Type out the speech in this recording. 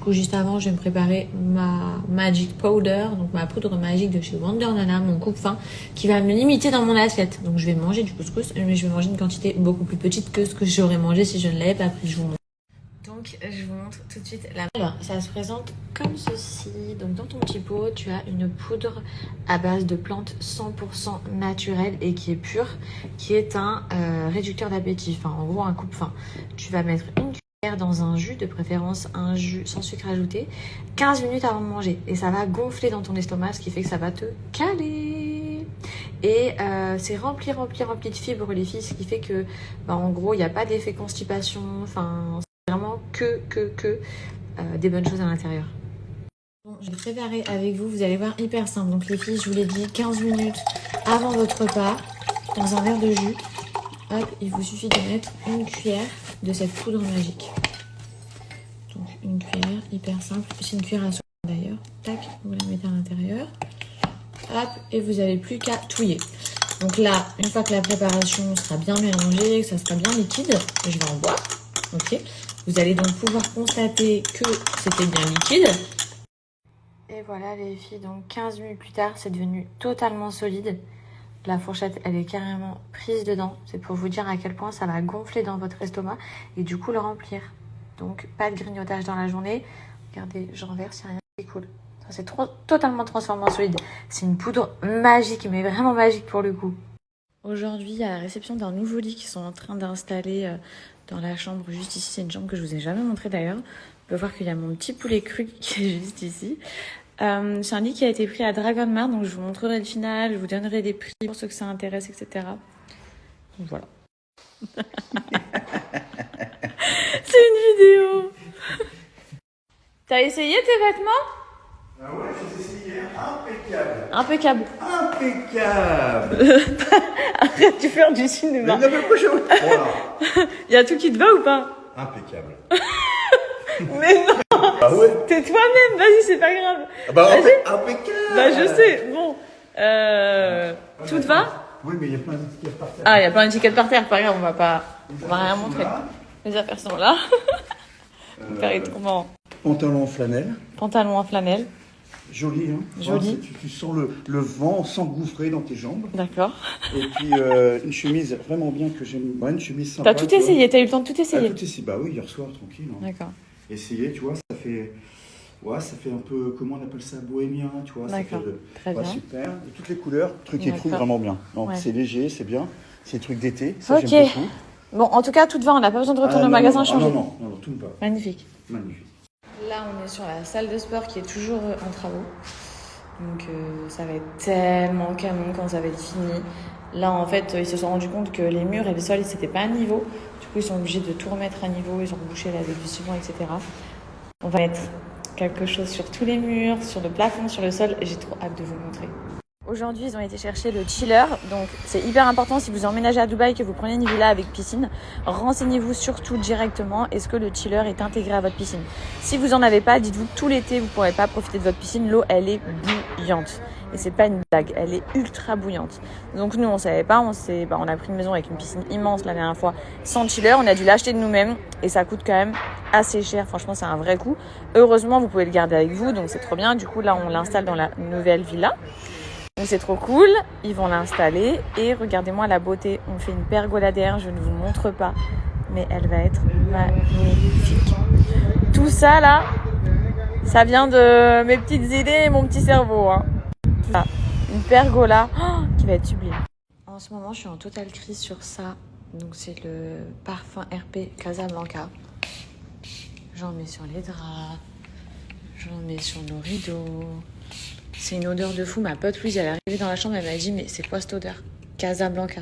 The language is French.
coup, juste avant, je vais me préparer ma Magic Powder, donc ma poudre magique de chez Wonder Nana, mon coupe-faim, qui va me limiter dans mon assiette. Donc, je vais manger du couscous, mais je vais manger une quantité beaucoup plus petite que ce que j'aurais mangé si je ne l'avais pas pris. Je vous montre. Donc, je vous montre tout de suite la... Alors, ça se présente comme ceci. Donc, dans ton petit pot, tu as une poudre à base de plantes 100% naturelles et qui est pure, qui est un réducteur d'appétit, enfin, en gros, un coupe-faim. Tu vas mettre une cuillère dans un jus, de préférence un jus sans sucre ajouté, 15 minutes avant de manger. Et ça va gonfler dans ton estomac, ce qui fait que ça va te caler. Et c'est rempli de fibres, les filles, ce qui fait que, bah, en gros, il n'y a pas d'effet constipation, enfin... Vraiment que des bonnes choses à l'intérieur. Bon, je vais préparer avec vous, vous allez voir, hyper simple. Donc les filles, je vous l'ai dit, 15 minutes avant votre repas, dans un verre de jus, hop, il vous suffit de mettre une cuillère de cette poudre magique. Donc une cuillère, hyper simple, c'est une cuillère à soupe d'ailleurs. Tac, vous la mettez à l'intérieur. Hop, et vous n'avez plus qu'à touiller. Donc là, une fois que la préparation sera bien mélangée, que ça sera bien liquide, je vais en boire. Ok. Vous allez donc pouvoir constater que c'était bien liquide. Et voilà les filles, donc 15 minutes plus tard, c'est devenu totalement solide. La fourchette, elle est carrément prise dedans. C'est pour vous dire à quel point ça va gonfler dans votre estomac et du coup le remplir. Donc pas de grignotage dans la journée. Regardez, je renverse, il n'y a rien qui coule. Ça c'est totalement transformé en solide. C'est une poudre magique, mais vraiment magique pour le coup. Aujourd'hui, à la réception d'un nouveau lit qu'ils sont en train d'installer dans la chambre juste ici. C'est une chambre que je vous ai jamais montrée d'ailleurs. On peut voir qu'il y a mon petit poulet cru qui est juste ici. C'est un lit qui a été pris à Dragon Mart, donc je vous montrerai le final, je vous donnerai des prix pour ceux que ça intéresse, etc. Donc voilà. C'est une vidéo. T'as essayé tes vêtements? Ah ouais, je les ai essayés. Impeccable. Impeccable. Impeccable. Arrête de faire du cinéma. Mais non, mais moi, je... Voilà. Y a tout qui te va ou pas? Impeccable. Mais non. Ah ouais. T'es toi-même, vas-y, c'est pas grave. Ah bah, vas-y. impeccable. Bah je sais, bon. Tout te va? Oui, mais il y a plein d'étiquettes par terre. Ah, il y a plein d'étiquettes par terre, pas grave, on va rien montrer. Les affaires sont là. Mon père est trop marrant. Pantalon en flanelle. Pantalon en flanelle. Joli, hein. Joli. Tu sens le vent s'engouffrer dans tes jambes. D'accord. Et puis une chemise vraiment bien que j'aime. Ouais, une chemise sympa. T'as tout essayé, t'as eu le temps de tout essayer. Tout essayé. Bah oui, hier soir, tranquille. Hein. D'accord. Essayer, tu vois, ça fait... Ouais, ça fait un peu, comment on appelle ça, bohémien, tu vois. D'accord, très bien. Super, de toutes les couleurs, truc écrou, vraiment bien. Donc c'est léger, c'est bien, c'est des trucs d'été, ça j'aime beaucoup. Bon, en tout cas, tout te va, on n'a pas besoin de retourner au magasin changer. Non, tout me va. Magnifique. Magnifique. Là, on est sur la salle de sport qui est toujours en travaux. Donc ça va être tellement canon quand ça va être fini. Là, en fait, ils se sont rendus compte que les murs et le sol, c'était pas à niveau. Du coup, ils sont obligés de tout remettre à niveau. Ils ont rebouché avec du ciment, etc. On va mettre quelque chose sur tous les murs, sur le plafond, sur le sol. J'ai trop hâte de vous montrer. Aujourd'hui, ils ont été chercher le chiller. Donc, c'est hyper important si vous emménagez à Dubaï, que vous prenez une villa avec piscine. Renseignez-vous surtout directement. Est-ce que le chiller est intégré à votre piscine? Si vous en avez pas, dites-vous que tout l'été, vous ne pourrez pas profiter de votre piscine. L'eau, elle est bouillante. Et c'est pas une blague. Elle est ultra bouillante. Donc, nous, on savait pas. On a pris une maison avec une piscine immense la dernière fois sans chiller. On a dû l'acheter de nous-mêmes. Et ça coûte quand même assez cher. Franchement, c'est un vrai coût. Heureusement, vous pouvez le garder avec vous. Donc, c'est trop bien. Du coup, là, on l'installe dans la nouvelle villa. Donc c'est trop cool, ils vont l'installer et regardez-moi la beauté, on fait une pergola derrière, je ne vous montre pas, mais elle va être magnifique. Tout ça là, ça vient de mes petites idées et mon petit cerveau. Hein. Voilà. Une pergola qui va être sublime. En ce moment je suis en totale crise sur ça, donc c'est le parfum RP Casablanca. J'en mets sur les draps, j'en mets sur nos rideaux. C'est une odeur de fou. Ma pote Louise, elle est arrivée dans la chambre, elle m'a dit mais c'est quoi cette odeur? Casablanca.